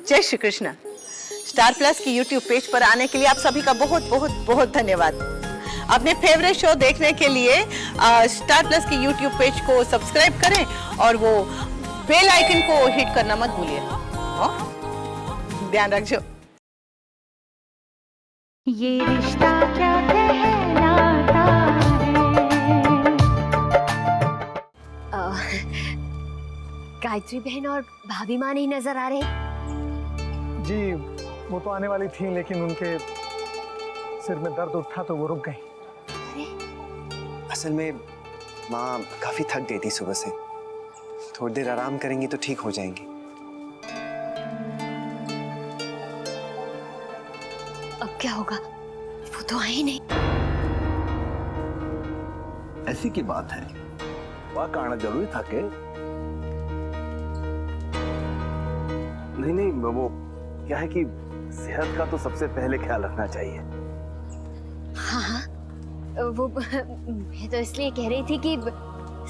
जय Shri Krishna. Star plus की YouTube page पर आने के लिए आप सभी का बहुत बहुत बहुत धन्यवाद। अपने फेवरेट शो देखने के लिए स्टार प्लस की यूट्यूब पेज को सब्सक्राइब करें और वो बेल आइकन को हिट करना मत भूलिए। ध्यान रखिए। ये रिश्ता क्या कहलाता है। गायत्री बहन और भाभी माँ नहीं नजर आ रहे जी, वो तो आने वाली थी लेकिन उनके सिर में दर्द उठा तो वो रुक गई। अरे असल में माँ काफी थक गई थी सुबह से, थोड़ी देर आराम करेंगी तो ठीक हो जाएंगी। अब क्या होगा, वो तो आए नहीं। ऐसी की बात है, वह आना जरूरी था के? नहीं, वो क्या है कि सेहत का तो सबसे पहले ख्याल रखना चाहिए। हाँ, वो मैं तो इसलिए कह रही थी कि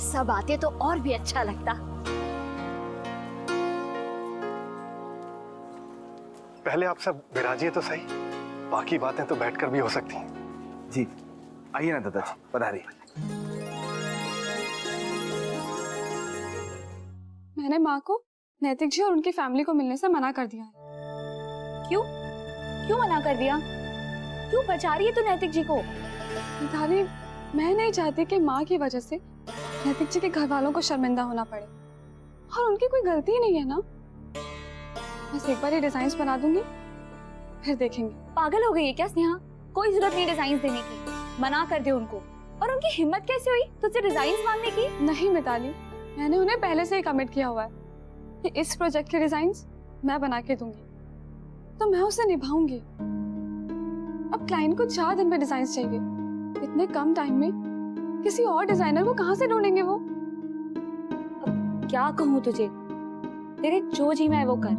सब आते तो और भी अच्छा लगता। पहले आप सब विराजिए तो सही, बाकी बातें तो बैठकर भी हो सकती हैं। जी आइए ना दादाजी, पधारिए। मैंने माँ को नैतिक जी और उनकी फैमिली को मिलने से मना कर दिया है। क्यों क्यों मना कर दिया? क्यों बचा रही है तू नैतिक जी को? मिताली, मैं नहीं चाहती कि माँ की वजह से नैतिक जी के घर वालों को शर्मिंदा होना पड़े, और उनकी कोई गलती ही नहीं है ना। बस एक बार ये डिजाइन बना दूंगी, फिर देखेंगे। पागल हो गई है क्या स्नेहा? कोई जरूरत नहीं डिजाइन देने की, मना कर दे उनको। और उनकी हिम्मत कैसे हुई तुझसे डिजाइन मांगने की? नहीं मिताली, मैंने उन्हें पहले से ही कमिट किया हुआ है कि इस प्रोजेक्ट के डिजाइन्स मैं बना के दूंगी, तो मैं उसे निभाऊंगी। अब क्लाइंट को 4 दिन में डिजाइन चाहिए, इतने कम टाइम में किसी और डिजाइनर को कहां से ढूंढेंगे वो? अब क्या कहूँ तुझे, तेरे जो जी में है वो कर,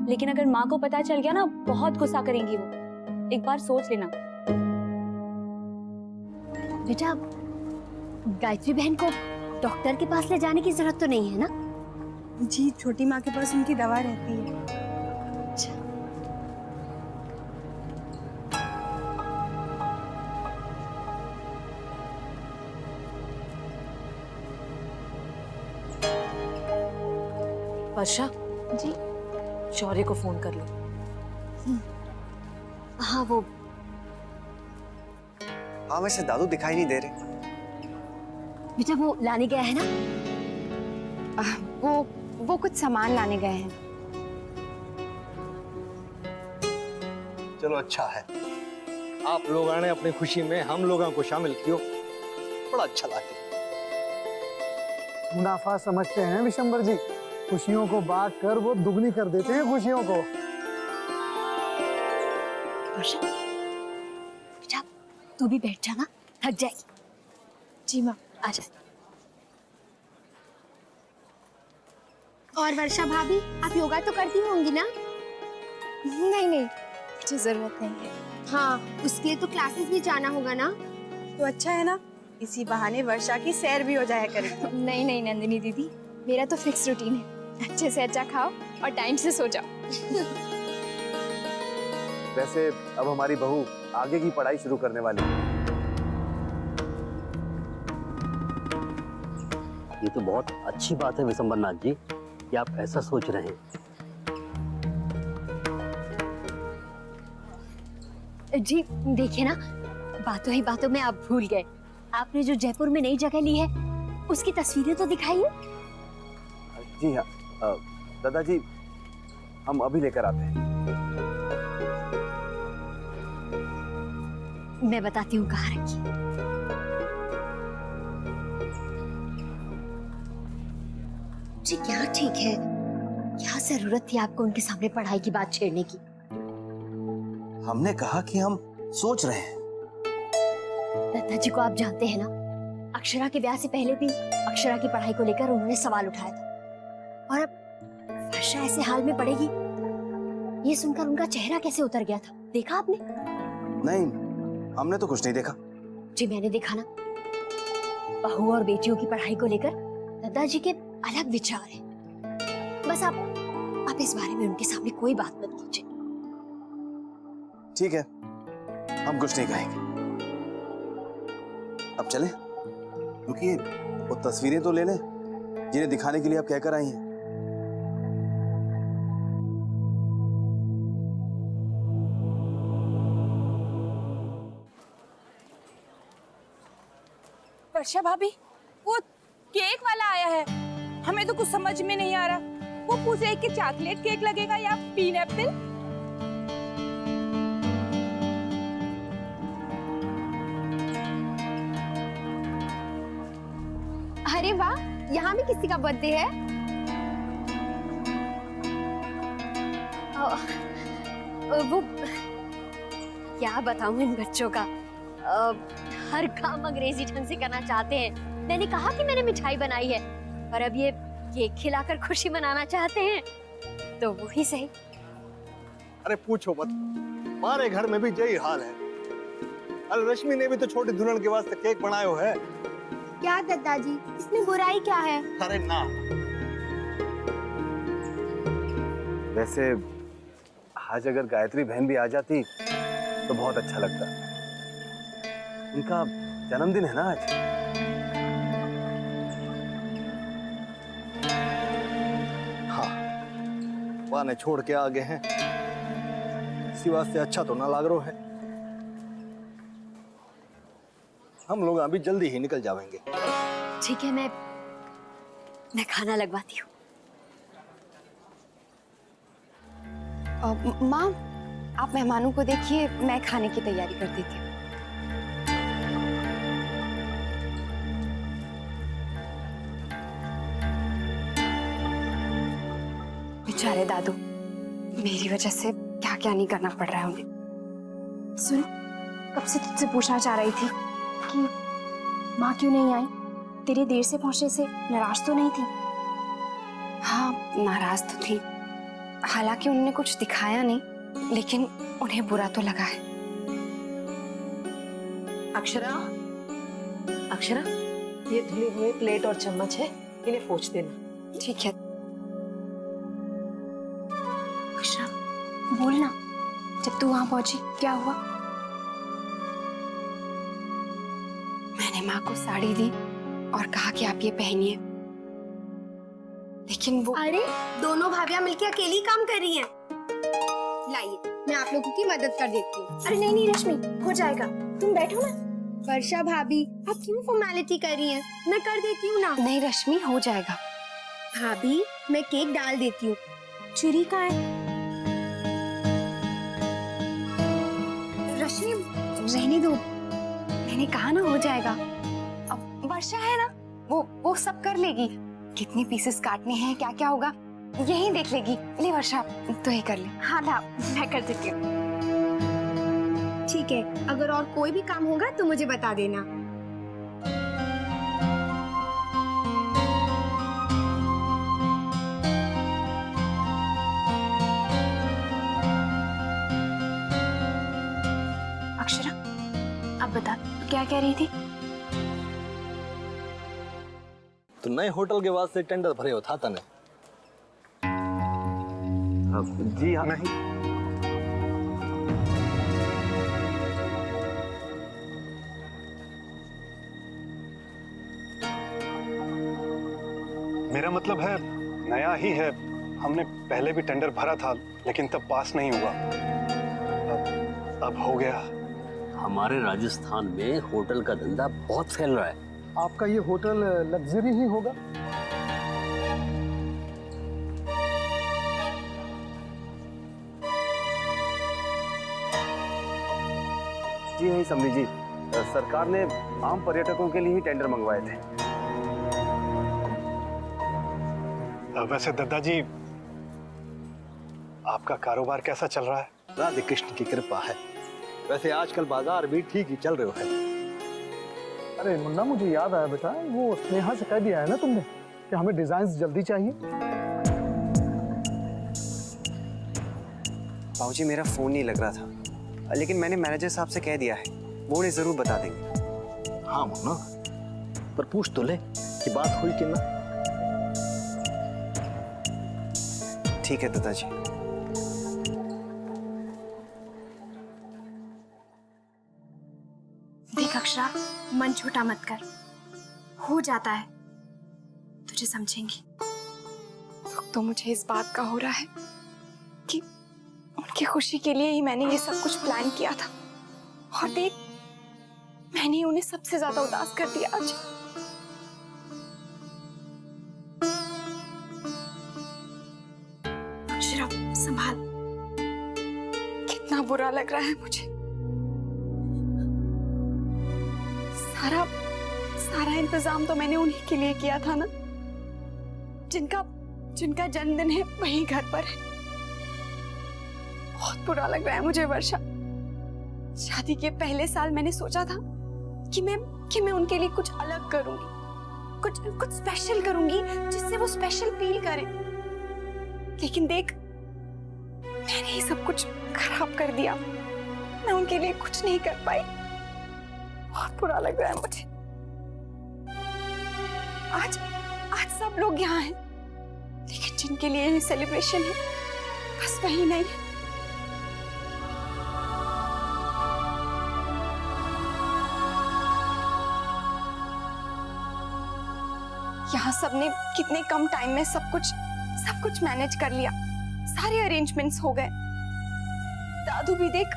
लेकिन अगर माँ को पता चल गया ना, बहुत गुस्सा करेंगी वो। एक बार सोच लेना। बेटा, गायत्री बहन को डॉक्टर के पास ले जाने की जरूरत तो नहीं है ना? जी, छोटी माँ के पास उनकी दवा रहती है। वर्षा जी शौर्य को फोन कर लो। हाँ, वो हाँ वैसे दादू दिखाई नहीं दे रहे। बेटा वो लाने गया है ना? वो कुछ सामान लाने गए हैं। चलो अच्छा है, आप लोग आने अपनी खुशी में हम लोगों को शामिल कियो, बड़ा अच्छा लगे। मुनाफा समझते हैं विशंबर जी, खुशियों को बांट कर वो दुगनी कर देते हैं खुशियों को। वर्षा, बेटा तू भी बैठ जाना, थक जाएगी। जी माँ। आजा। और वर्षा भाभी, आप योगा तो करती होंगी ना? नहीं, मुझे जरूरत नहीं है। हाँ, उसके लिए तो क्लासेस भी जाना होगा ना? तो अच्छा है ना, इसी बहाने वर्षा की सैर भी हो जाया करेगी। नहीं नंदिनी दीदी, मेरा तो फिक्स रूटीन है, अच्छे से अच्छा खाओ और टाइम से सो जाओ। वैसे अब हमारी बहू आगे की पढ़ाई शुरू करने वाली है। ये तो बहुत अच्छी बात है विशंबर नाथ जी कि आप ऐसा सोच रहे हैं। जी देखिए ना, बातों ही बातों में आप भूल गए, आपने जो जयपुर में नई जगह ली है उसकी तस्वीरें तो दिखाइए। जी हाँ दादाजी, हम अभी लेकर आते हैं। मैं बताती हूँ कहाँ रखी। जी क्या ठीक है, क्या जरूरत थी आपको उनके सामने पढ़ाई की बात छेड़ने की? हमने कहा कि हम सोच रहे हैं। दत्ता जी को आप जानते हैं ना, अक्षरा के ब्याह से पहले भी अक्षरा की पढ़ाई को लेकर उन्होंने सवाल उठाया था, और अब वर्षा ऐसे हाल में पड़ेगी, ये सुनकर उनका चेहरा कैसे उतर गया था, देखा आपने? नहीं, हमने तो कुछ नहीं देखा। जी मैंने देखा ना, बहू और बेटियों की पढ़ाई को लेकर दादाजी के अलग विचार हैं। बस आप आप इस बारे में उनके सामने कोई बात मत कीजिए। ठीक है, हम कुछ नहीं कहेंगे। अब चलें? रुकिए, वो तस्वीरें तो ले लें जिन्हें दिखाने के लिए आप कहकर आई हैं। वर्षा भाभी, वो केक वाला आया है, हमें तो कुछ समझ में नहीं आ रहा। वो पूछ रहे कि चॉकलेट केक लगेगा या पाइनएप्पल। अरे वाह, यहाँ भी किसी का बर्थडे है। वो क्या बताऊं इन बच्चों का, हर काम अंग्रेजी ढंग से करना चाहते हैं। मैंने कहा कि मैंने मिठाई बनाई है, पर अब ये केक खिलाकर खुशी मनाना चाहते हैं, तो वो ही सही। अरे पूछो मत, हमारे घर में भी यही हाल है। अरे रश्मि ने भी तो छोटी दुल्हन के वास्ते केक बनायो है। क्या दादाजी, इसमें बुराई क्या है? अरे ना, वैसे आज अगर गायत्री बहन भी आ जाती तो बहुत अच्छा लगता। उनका जन्मदिन है ना आज। हाँ, वाने छोड़ के आ गए हैं, इसी वास्ते अच्छा तो ना लाग रो है। हम लोग अभी जल्दी ही निकल जाएंगे। ठीक है, मैं खाना लगवाती हूँ। माँ, आप मेहमानों को देखिए, मैं खाने की तैयारी कर देती हूँ। बेचारे दादू, मेरी वजह से क्या क्या नहीं करना पड़ रहा है उन्हें। सुन, कब से तुझसे पूछना चाह रही थी कि माँ क्यों नहीं आई। तेरे देर से पहुंचने से नाराज तो नहीं थी? हाँ, नाराज तो थी। हालांकि उन्होंने कुछ दिखाया नहीं, लेकिन उन्हें बुरा तो लगा है। अक्षरा, अक्षरा, ये धुले हुए प्लेट और चम्मच है, इन्हें पोंछ देना। ठीक है। अक्षरा, बोल ना, जब तू वहां पहुंची क्या हुआ? मैंने माँ को साड़ी दी और कहा कि आप ये पहनिए, लेकिन वो। अरे, दोनों भाभियां मिलकर अकेली काम कर रही हैं। लाइए, मैं आप लोगों की मदद कर देती हूँ। अरे नहीं नहीं रश्मि, हो जाएगा, तुम बैठो ना। वर्षा भाभी, आप क्यों फॉर्मेलिटी कर रही हैं? मैं कर देती हूँ ना। नहीं रश्मि, हो जाएगा। भाभी, मैं केक डाल देती हूँ। छुरी कहाँ है? रश्मि, रहने दो, मैंने कहा ना हो जाएगा। अब वर्षा है ना, वो सब कर लेगी। कितने पीसेस काटने हैं, क्या क्या होगा, यही देख लेगी। ले वर्षा, तो ही कर ले। हाँ ला, मैं कर देती हूँ। ठीक है, अगर और कोई भी काम होगा तो मुझे बता देना। अक्षरा, अब बता, तू क्या कह रही थी? तो नए होटल के वास्ते टेंडर भरे हो था तने? जी हाँ। नहीं, मेरा मतलब है नया ही है। हमने पहले भी टेंडर भरा था, लेकिन तब पास नहीं हुआ। अब हो गया। हमारे राजस्थान में होटल का धंधा बहुत फैल रहा है। आपका ये होटल लग्जरी ही होगा। जी नहीं समझी जी, सरकार ने आम पर्यटकों के लिए ही टेंडर मंगवाए थे। वैसे दादाजी, आपका कारोबार कैसा चल रहा है? राधे कृष्ण की कृपा है। वैसे आजकल बाजार भी ठीक ही चल रहे है। अरे मुन्ना, मुझे याद आया बेटा, वो स्नेहा से कह दिया है ना तुमने कि हमें डिजाइन जल्दी चाहिए। बाबूजी, मेरा फोन नहीं लग रहा था, लेकिन मैंने मैनेजर साहब से कह दिया है, वो उन्हें जरूर बता देंगे। हाँ मुन्ना, पर पूछ तो ले कि बात हुई कि ना। ठीक है दादाजी। देख अक्षरा, मन छोटा मत कर, हो जाता है, तुझे समझेंगी। दुख तो मुझे इस बात का हो रहा है कि उनकी खुशी के लिए ही मैंने ये सब कुछ प्लान किया था, और देख मैंने उन्हें सबसे ज्यादा उदास कर दिया आज। अक्षरा संभाल। कितना बुरा लग रहा है मुझे। सारा सारा इंतजाम तो मैंने उन्हीं के लिए किया था ना, जिनका जन्मदिन है वही घर पर है। बहुत बुरा लग रहा है मुझे वर्षा। शादी के पहले साल मैंने सोचा था कि मैं उनके लिए कुछ अलग करूंगी, कुछ स्पेशल करूंगी जिससे वो स्पेशल फील करें। लेकिन देख, मैंने ये सब कुछ खराब कर दिया। मैं उनके लिए कुछ नहीं कर पाई। बहुत बुरा लग रहा है मुझे। आज सब लोग यहाँ हैं, लेकिन जिनके लिए ये सेलिब्रेशन है बस वही नहीं है। यहाँ सबने कितने कम टाइम में सब कुछ मैनेज कर लिया। सारे अरेंजमेंट्स हो गए। दादू भी देख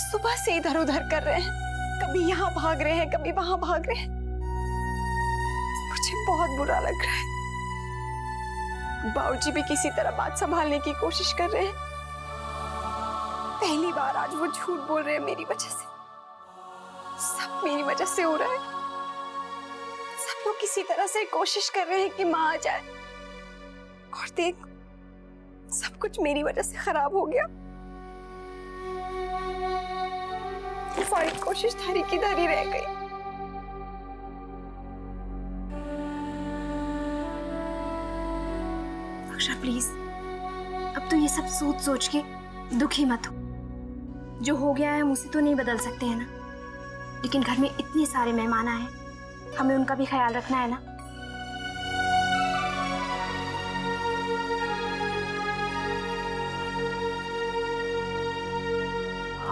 सुबह से इधर उधर कर रहे हैं, कभी यहाँ भाग रहे हैं, कभी वहां भाग रहे हैं। मुझे बहुत बुरा लग रहा है। बाबूजी भी किसी तरह बात संभालने की कोशिश कर रहे हैं। पहली बार आज वो झूठ बोल रहे हैं मेरी वजह से। सब मेरी वजह से हो रहा है। सब लोग किसी तरह से कोशिश कर रहे हैं कि माँ आ जाए, और देख सब कुछ मेरी वजह से खराब हो गया। सारी कोशिश धरी की धरी रह गई। अक्षरा प्लीज, अब तो ये सब सोच के दुखी मत हो। जो हो गया है हम उसे तो नहीं बदल सकते हैं ना, लेकिन घर में इतने सारे मेहमान आए, हमें उनका भी ख्याल रखना है ना।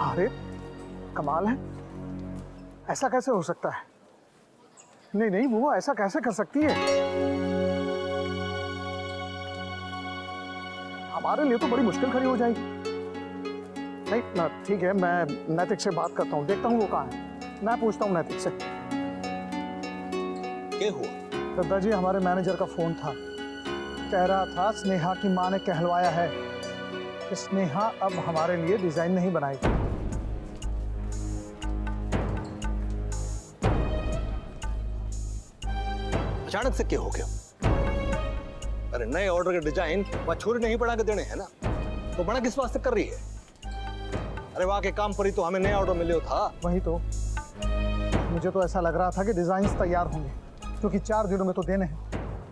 अरे कमाल है, ऐसा कैसे हो सकता है? नहीं, वो ऐसा कैसे कर सकती है? हमारे लिए तो बड़ी मुश्किल खड़ी हो जाएगी। नहीं ना, ठीक है, मैं नैतिक से बात करता हूँ, देखता हूँ वो कहाँ है। मैं पूछता हूँ नैतिक से। क्या हुआ? दादाजी, हमारे मैनेजर का फोन था, कह रहा था स्नेहा की माँ ने कहलवाया है कि स्नेहा अब हमारे लिए डिजाइन नहीं बनाएगी। अचानक से क्या हो गया? अरे नए ऑर्डर के डिजाइन वहां छोरी नहीं बना के देने हैं ना, तो बना किस वास्ते कर रही है? अरे वहां के काम पर ही तो हमें नया ऑर्डर मिले था। वही तो, मुझे तो ऐसा लग रहा था कि डिजाइन तैयार होंगे, क्योंकि 4 दिनों में तो देने हैं।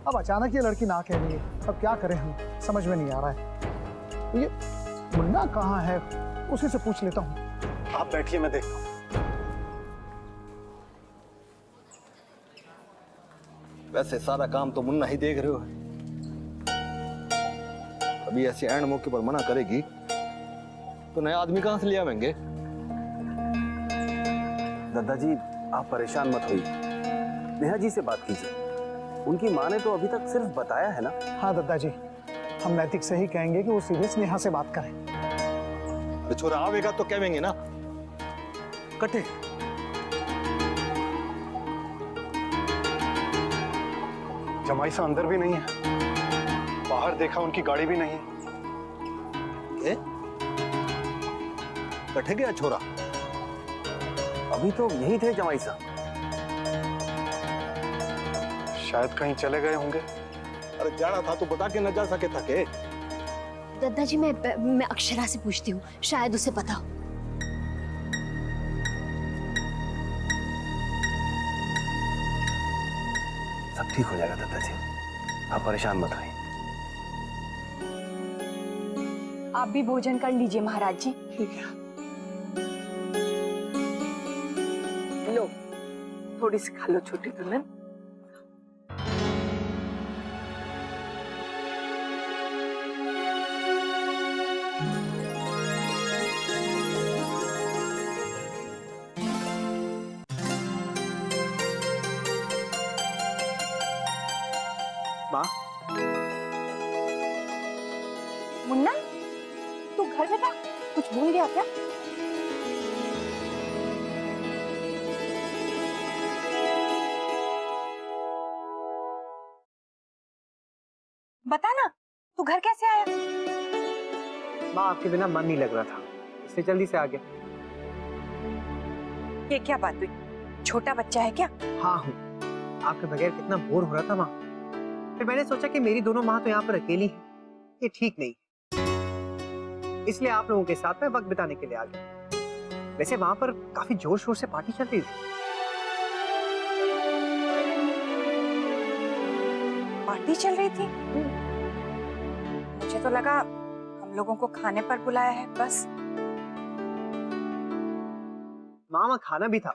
अब अचानक ये लड़की ना कह रही है, अब क्या करें हम, समझ में नहीं आ रहा है। ये मुन्ना कहाँ है, उसी से पूछ लेता हूँ। आप बैठिए, मैं देखता हूँ। वैसे सारा काम तो मुन्ना ही देख रहे हो। अभी ऐसे एंड मौके पर मना करेगी तो नया आदमी कहां से ले आवेंगे? दादाजी, आप परेशान मत होइए, नेहा जी से बात कीजिए। उनकी माँ ने तो अभी तक सिर्फ बताया है ना। हाँ दादाजी, हम नैतिक से ही कहेंगे कि वो सीधे स्नेहा से बात करें। अरे छोरा आवेगा तो कहेंगे ना, कटे। जमाई सा अंदर भी नहीं है, बाहर देखा उनकी गाड़ी भी नहीं। कटे गया छोरा? अभी तो यही थे जमाई साहब। शायद कहीं चले गए होंगे। अरे जाना था तो बता के न जा सके था के? दादाजी, मैं अक्षरा से पूछती हूँ, शायद उसे पता हो। सब ठीक हो जाएगा दादाजी, आप परेशान मत होइए। आप भी भोजन कर लीजिए महाराज जी। ठीक है, लो थोड़ी सी खा लो छोटी दुल्हन। अरे बेटा कुछ भूल गया क्या? बता ना, तू घर कैसे आया? माँ आपके बिना मन नहीं लग रहा था, इसलिए जल्दी से आ गया। ये क्या बात हुई? छोटा बच्चा है क्या? हाँ हूँ, आपके बगैर कितना बोर हो रहा था माँ। फिर मैंने सोचा कि मेरी दोनों माँ तो यहाँ पर अकेली हैं, ये ठीक नहीं, इसलिए आप लोगों के साथ में वक्त बिताने के लिए आ गया। वैसे वहां पर काफी जोर शोर से पार्टी चल रही थी। पार्टी चल रही थी? मुझे तो लगा हम लोगों को खाने पर बुलाया है बस। मामा खाना भी था,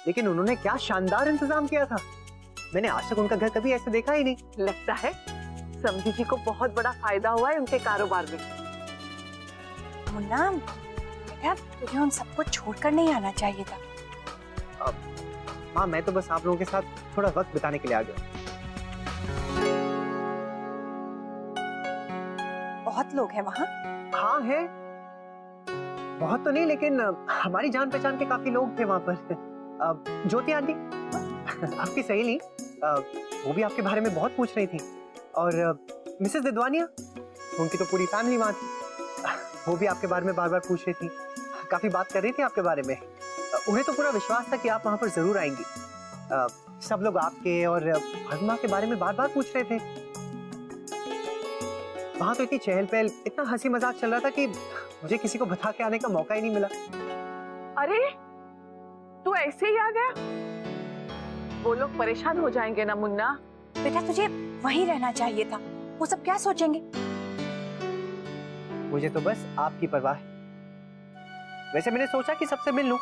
लेकिन उन्होंने क्या शानदार इंतजाम किया था। मैंने आज तक उनका घर कभी ऐसे देखा ही नहीं। लगता है समझी जी को बहुत बड़ा फायदा हुआ है उनके कारोबार में। मुन्ना बेटा, तुझे उन सबको छोड़कर नहीं आना चाहिए था। माँ मैं तो बस आप लोगों के साथ थोड़ा वक्त बिताने के लिए आ गया। बहुत लोग हैं वहाँ? हाँ है, बहुत तो नहीं, लेकिन हमारी जान पहचान के काफी लोग थे वहां पर। ज्योति आंटी आपकी सहेली, वो भी आपके बारे में बहुत पूछ रही थी। और मिसेस दिदवानिया, उनकी तो पूरी फैमिली वहां थी, वो भी आपके बारे में बार बार पूछ रही थी, काफी बात कर रही थी आपके बारे में। उन्हें तो पूरा विश्वास था कि आप वहां पर जरूर आएंगी। सब लोग आपके और भगमा के बारे में बार बार पूछ रहे थे। वहां तो इतनी चहल पहल, इतना हंसी मजाक चल रहा था कि मुझे किसी को बता के आने का मौका ही नहीं मिला। अरे तू ऐसे ही आ गया? वो लोग परेशान हो जाएंगे ना मुन्ना। बेटा तुझे वहीं रहना चाहिए था, वो सब क्या सोचेंगे? मुझे तो बस आपकी परवाह है। वैसे मैंने सोचा कि सबसे मिल लूं,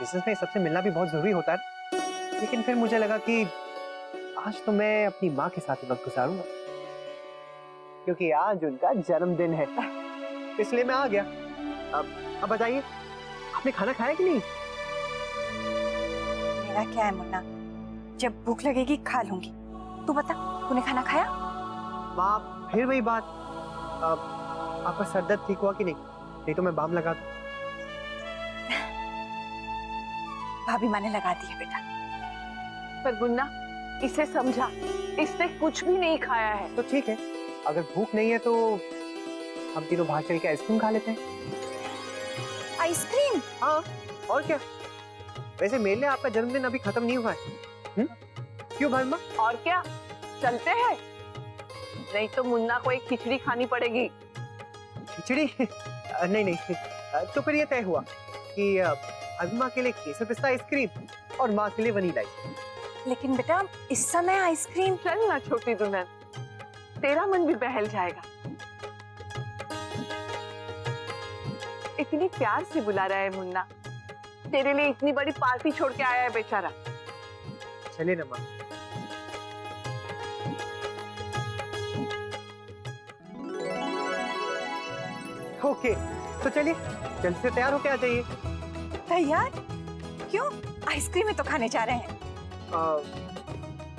बिजनेस में सबसे मिलना भी बहुत जरूरी होता है, लेकिन फिर मुझे लगा कि आज तो मैं अपनी माँ के साथ ही वक्त गुजारूंगा, क्योंकि आज उनका जन्मदिन है, इसलिए मैं आ गया। अब बताइए, आपने खाना खाया कि नहीं? मेरा क्या है मुन्ना, जब भूख लगेगी खा लूंगी। तू बता, तूने खाना खाया? माँ फिर वही बात, आपका सर दर्द ठीक हुआ कि नहीं? नहीं तो मैं बाम लगा दूं। भाभी मैंने लगा दी है बेटा। पर मुन्ना इसे समझा, इसने कुछ भी नहीं खाया है। तो ठीक है, अगर भूख नहीं है तो हम तीनों बाहर चल के आइसक्रीम खा लेते हैं। आइसक्रीम? हाँ, और क्या। वैसे मेरे लिए आपका जन्मदिन अभी खत्म नहीं हुआ है। क्यों भरमा? और क्या, चलते हैं? नहीं तो मुन्ना को एक खिचड़ी खानी पड़ेगी। खिचड़ी? नहीं नहीं, तो फिर ये तय हुआ कि भरमा के लिए केसर पिस्ता आइसक्रीम और माँ के लिए वनीला आइसक्रीम। लेकिन बेटा इस समय आइसक्रीम? चल ना छोटी दुल्हन, तेरा मन भी बहल जाएगा। इतनी प्यार से बुला रहा है मुन्ना, तेरे लिए इतनी बड़ी पार्टी छोड़ के आया है बेचारा। चलिए ना माँ। ओके, तो चलिए जल्दी से तैयार होके आ जाइए। तैयार? क्यों? आइसक्रीम ही तो खाने जा रहे हैं।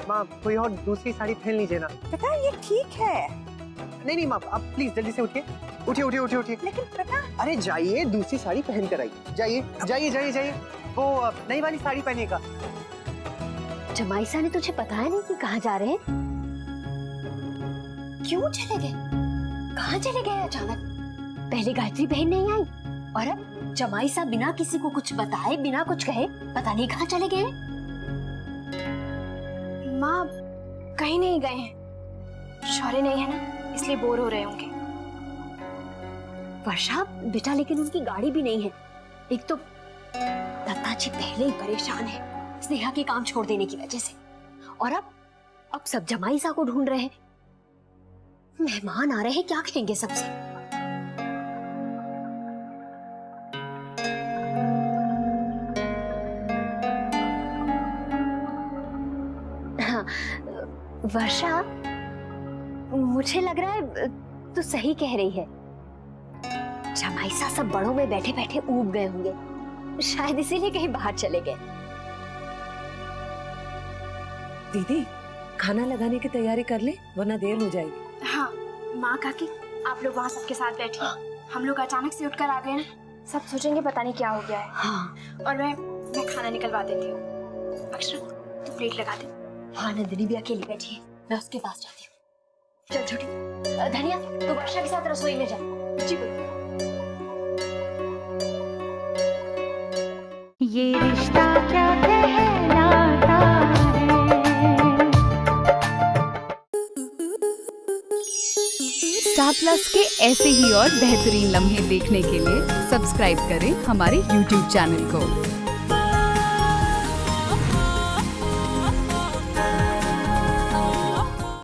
माँ कोई और दूसरी साड़ी पहन लीजिए ना। बेटा ये ठीक है। नहीं नहीं माँ, आप प्लीज जल्दी से उठिए, उठिए उठिए उठिए उठिए। लेकिन बेटा। अरे जाइए, दूसरी साड़ी पहन कर आइए। जाइए जाइए जाइए जाइए, वो नई वाली साड़ी पहनिएगा। जमाईसा ने तुझे बताया नहीं कि कहाँ जा रहे हैं? क्यों चले गए? कहाँ चले गए अचानक? पहले गायत्री बहन नहीं आई और अब जमाईसा बिना किसी को कुछ बताए, बिना कुछ कहे, पता नहीं कहाँ चले गए। माँ कहीं नहीं गए हैं, शौर्य नहीं है ना, इसलिए बोर हो रहे होंगे। वर्षा बेटा, लेकिन उनकी गाड़ी भी नहीं है। एक तो दत्ता जी पहले ही परेशान है स्नेहा के काम छोड़ देने की वजह से, और अब सब जमाईसा को ढूंढ रहे हैं। मेहमान आ रहे हैं, क्या कहेंगे सबसे? हाँ, वर्षा मुझे लग रहा है तू सही कह रही है। जमाईसा सब बड़ों में बैठे बैठे ऊब गए होंगे, शायद इसीलिए कहीं बाहर चले गए। दीदी खाना लगाने की तैयारी कर ले, वरना देर हो जाएगी। हाँ माँ काकी, आप लोग वहाँ सबके साथ बैठिए। हम लोग अचानक से उठकर आ गए ना, सब सोचेंगे पता नहीं क्या हो गया है। हाँ और मैं खाना निकलवा देती हूँ। अक्षरा तू प्लेट लगा दे। हाँ, नंदिनी भी अकेली बैठी है, मैं उसके पास जाती हूँ। चल छोटी। धनिया, तू वर्षा के साथ रसोई में जा। जी बोलो। ये रिश्ता क्या कहलाता है। स्टार प्लस के ऐसे ही और बेहतरीन लम्हे देखने के लिए सब्सक्राइब करें हमारे YouTube चैनल को।